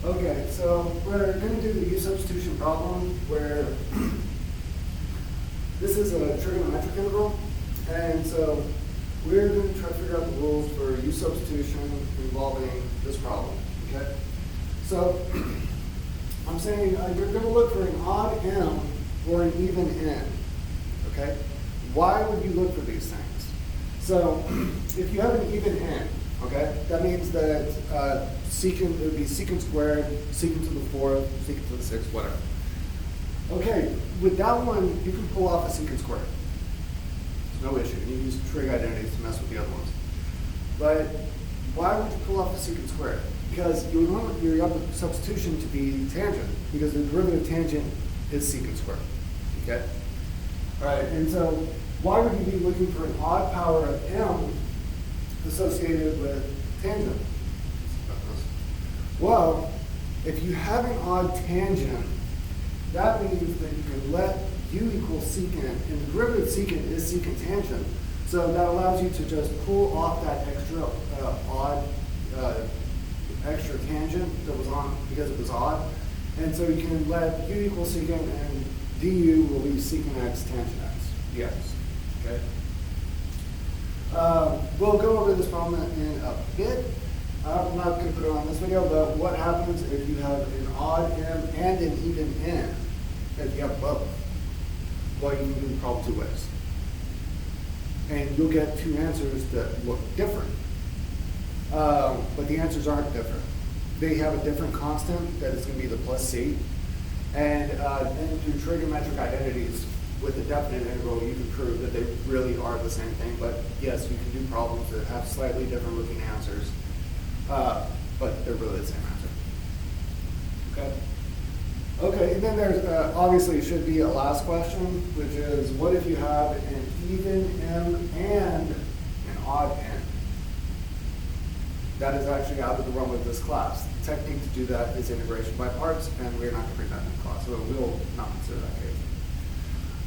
Okay, so we're going to do the U substitution problem where this is a trigonometric integral, and so we're going to try to figure out the rules for U substitution involving this problem, okay? So I'm saying you're going to look for an odd m or an even n, okay? Why would you look for these things? So if you have an even n, okay, that means that secant, it would be secant squared, secant to the fourth, secant to the sixth, whatever. Okay, with that one, you can pull off a secant squared. There's no issue. You use trig identities to mess with the other ones. But why would you pull off a secant squared? Because you would want your substitution to be tangent, because the derivative tangent is secant squared. Okay? All right, and so why would you be looking for an odd power of m associated with tangent? Well, if you have an odd tangent, that means that you can let u equal secant, and the derivative secant is secant tangent. So that allows you to just pull off that extra odd extra tangent that was on because it was odd. And so you can let u equal secant and du will be secant x tangent x, dx. Okay? We'll go over this problem in a bit. I'm not going to put it on this video, but what happens if you have an odd m and an even n? If you have both, well, you can do the problem two ways. And you'll get two answers that look different. But the answers aren't different. They have a different constant that is going to be the plus c. And then through trigonometric identities with a definite integral, you can prove that they really are the same thing. But yes, you can do problems that have slightly different looking answers. But they're really the same answer. Okay? Okay, and then there's obviously should be a last question, which is what if you have an even m and an odd n? That is actually out of the realm of this class. The technique to do that is integration by parts, and we're not going to bring that in class, so we'll not consider that case.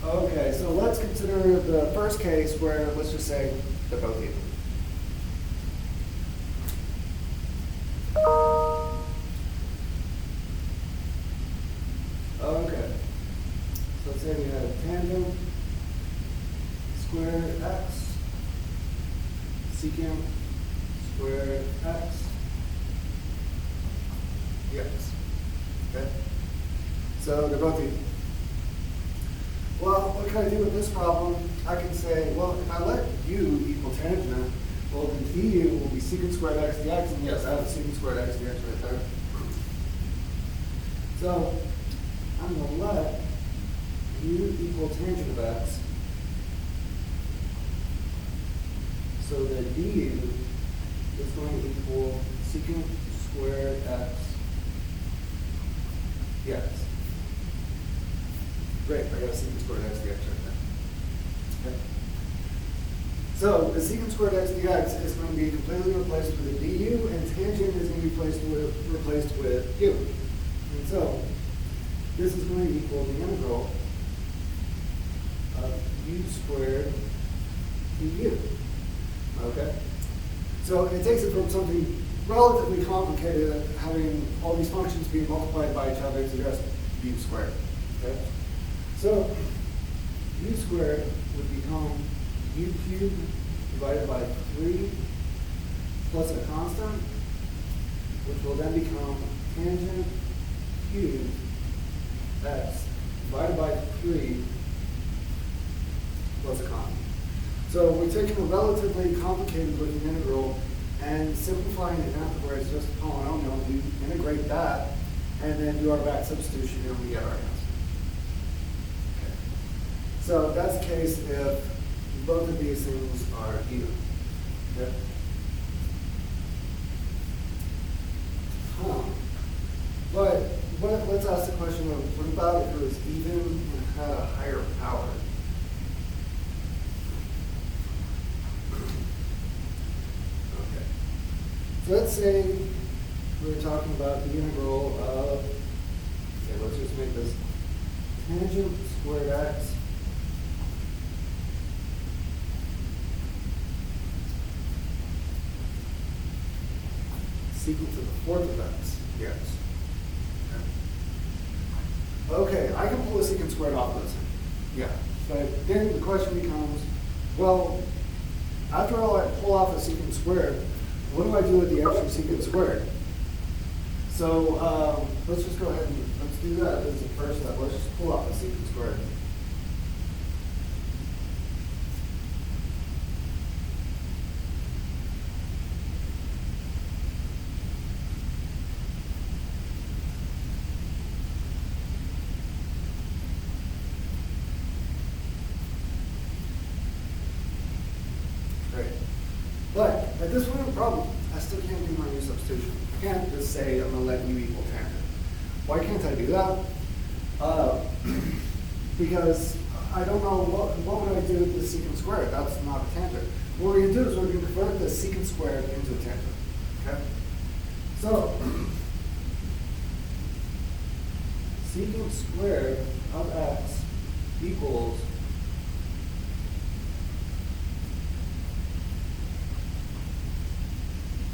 Okay, so let's consider the first case where, let's just say, they're both even. Okay, so let's say we have tangent squared x, secant squared x dx. Okay, so they're both even. Well, what can I do with this problem? I can say, well, if I let u equal tangent, well, then du will be secant squared x dx, and yes, I have secant squared x dx right there. So I'm going to let u equal tangent of x so that du is going to equal secant squared x dx. Great, I got a secant squared x dx right there. Okay. So the secant squared x dx is going to be completely replaced with a du, and tangent is going to be replaced with u. And so this is going to equal the integral of u squared du. Okay? So it takes it from something relatively complicated, having all these functions being multiplied by each other, to just u squared. Okay? So u squared would become u cubed divided by 3 plus a constant, which will then become tangent cubed x divided by 3 plus a constant. So we're taking a relatively complicated looking integral and simplifying it down to where it's just a polynomial. We integrate that and then do our back substitution and we get our answer. Okay. So that's the case if both of these things are even. Okay? But let's ask the question of what about if it was even and had a higher power? Okay. So let's say we're talking about the integral of, okay, let's just make this tangent squared x secant to the fourth of x dx. Okay, I can pull the secant squared off of this. Yeah, but then the question becomes, well, after all I pull off the secant squared, what do I do with the extra secant squared? So let's just go ahead and let's do that as the first step. Let's just pull off the secant squared. Great. But at this point in the problem, I still can't do my new substitution. I can't just say I'm going to let u equal tangent. Why can't I do that? Because I don't know what would I do with the secant squared. That's not a tangent. What we're going to do is we're going to convert the secant squared into a tangent. Okay? So secant squared of x equals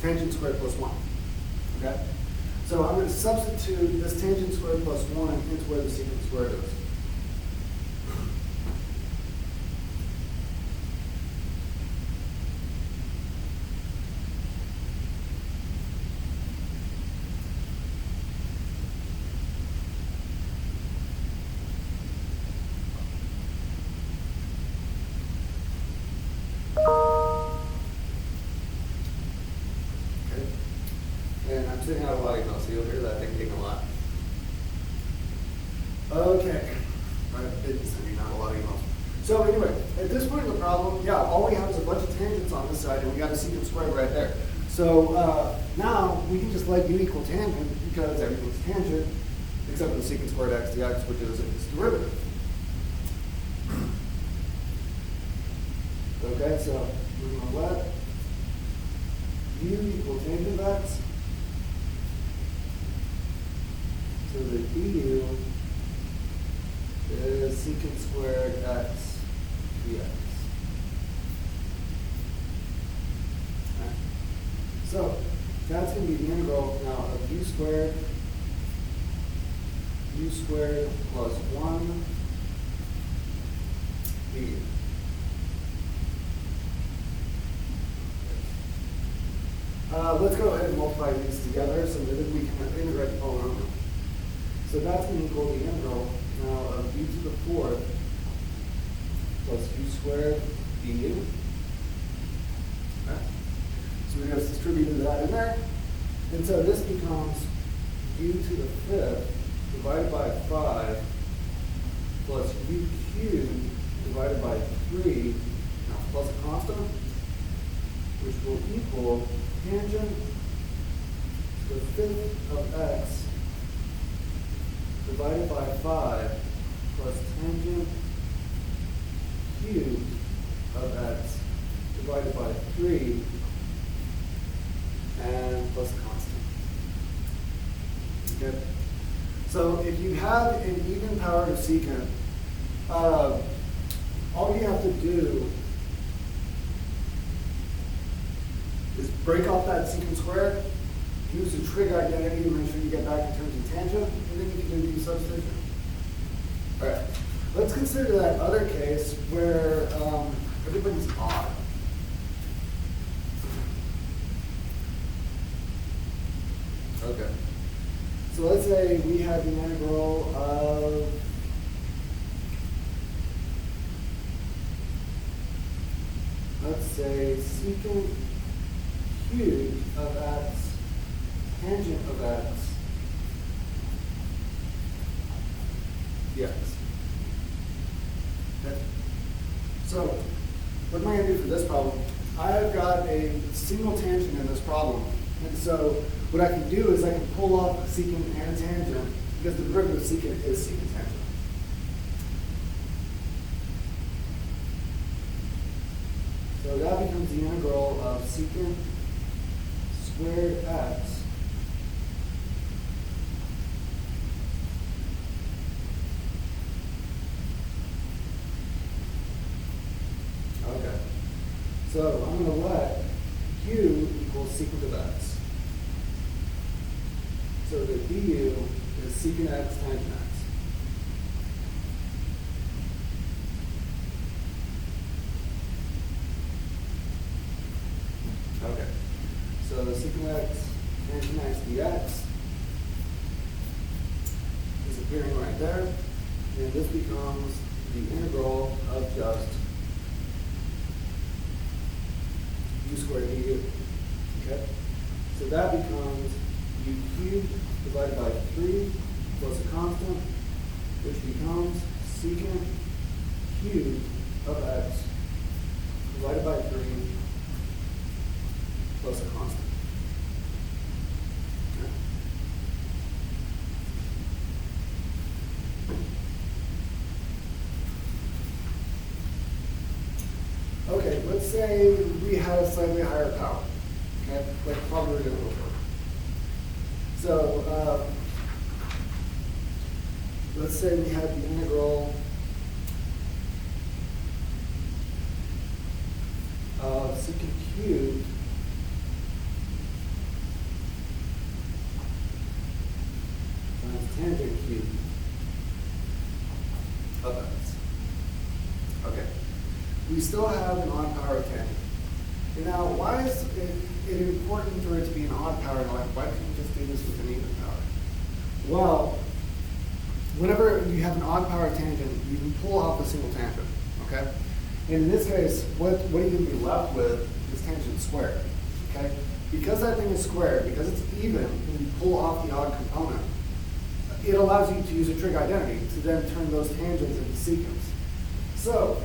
tangent squared plus 1. Okay? So I'm going to substitute this tangent squared plus 1 into where the secant squared is. And I'm sitting out a lot of emails, so you'll hear that thing a lot. Okay. I've been sending out a lot of emails. So anyway, at this point in the problem, yeah, all we have is a bunch of tangents on this side, and we got a secant squared right there. So now we can just let u equal tangent because everything's tangent, except for the secant squared x dx, which is its derivative. Okay, so we're going to let u equal tangent of x. So the du is secant squared x dx. Right. So that's going to be the integral now of u squared plus 1 du. Let's go ahead and multiply these together so that we can integrate the polynomial. So that's going to equal the integral now of u to the 4th plus u squared du. Okay. So we just distributed that in there. And so this becomes u to the 5th divided by 5 plus u cubed divided by 3, now plus a constant, which will equal tangent to the 5th of x divided by 5 plus tangent cubed of x divided by 3 and plus a constant. Okay. So if you have an even powered secant, all you have to do is break off that secant squared, use the trig identity to make sure you get back in terms of tangent, and then you can do the substitution. All right, let's consider that other case where everybody's odd. Okay, so let's say we have the integral of let's say secant cubed of x, tangent of x, dx. Okay. So, what am I going to do for this problem? I've got a single tangent in this problem. And so, what I can do is I can pull off secant and tangent because the derivative of secant is secant tangent. So that becomes the integral of secant squared x okay. So I'm going to let u equals secant of x. So the du is secant x tangent x. Okay, so the secant x tangent x dx is appearing right there, and this becomes the integral of just u squared du. Okay, so that becomes u cubed divided by 3 plus a constant, which becomes secant cubed of x divided by 3 plus a constant. Okay, let's say we had a slightly higher power, okay, like probably we're going to go for. So let's say we had the integral of secant cubed times tangent cubed of x. Okay. We still have an odd power of tangent. And now, why is it important for it to be an odd power? Like, why couldn't you just do this with an even power? Well, whenever you have an odd power tangent, you can pull off a single tangent, okay? And in this case, what are you going to be left with is tangent squared, okay? Because that thing is squared, because it's even, and you pull off the odd component, it allows you to use a trig identity to then turn those tangents into secants. So,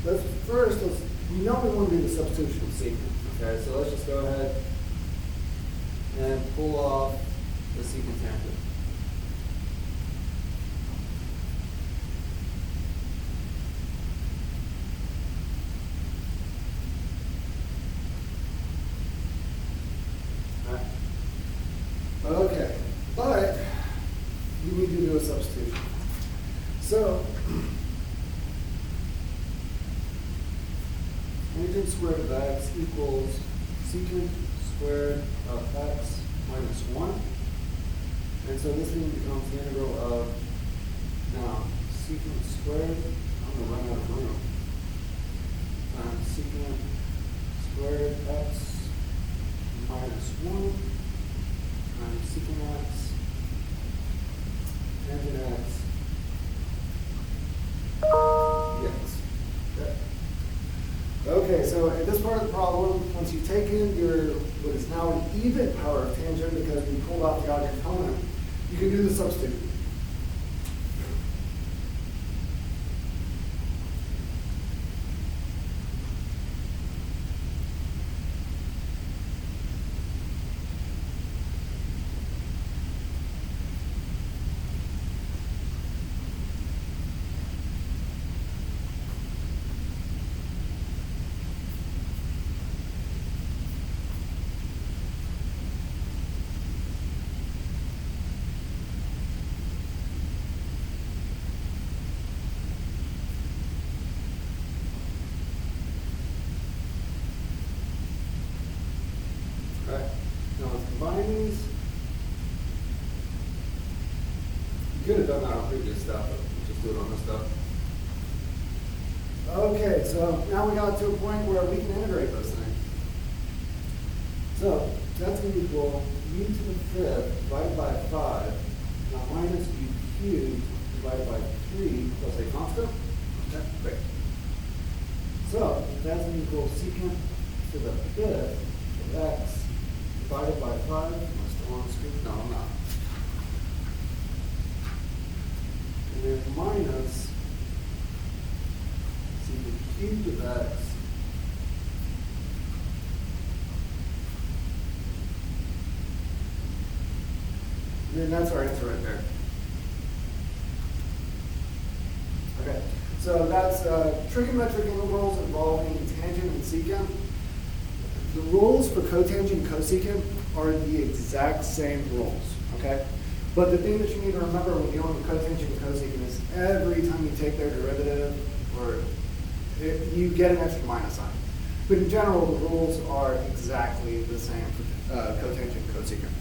we know we want to do the substitution of secant. Okay, so let's just go ahead and pull off the secant tangent. Okay, but you need to do a substitution. So, tangent squared of x equals secant squared of x minus 1. And so this thing becomes the integral of, now, secant squared, I'm going to run out of room, secant squared x minus 1 times secant x tangent x dx. Okay. Okay, so in this part of the problem, once you take in your, what is now an even power of tangent because we pulled off the odd component, you can do the substitute. Right. Now let's combine these. You could have done that on previous stuff, but we'll just do it on this stuff. Okay, so now we got to a point where we can integrate those things. So that's going to equal u to the fifth divided by 5, now minus u cubed divided by 3 plus a constant. Okay, great. So that's going to equal secant to the fifth of x divided by 5. Am I still on the screen? No, I'm not. And then minus secant cubed of x and then that's our answer right there. Okay, so that's trigonometric integrals involving tangent and secant. The rules for cotangent and cosecant are the exact same rules, okay? But the thing that you need to remember when dealing with cotangent and cosecant is every time you take their derivative, you get an extra minus sign. But in general, the rules are exactly the same for cotangent and cosecant.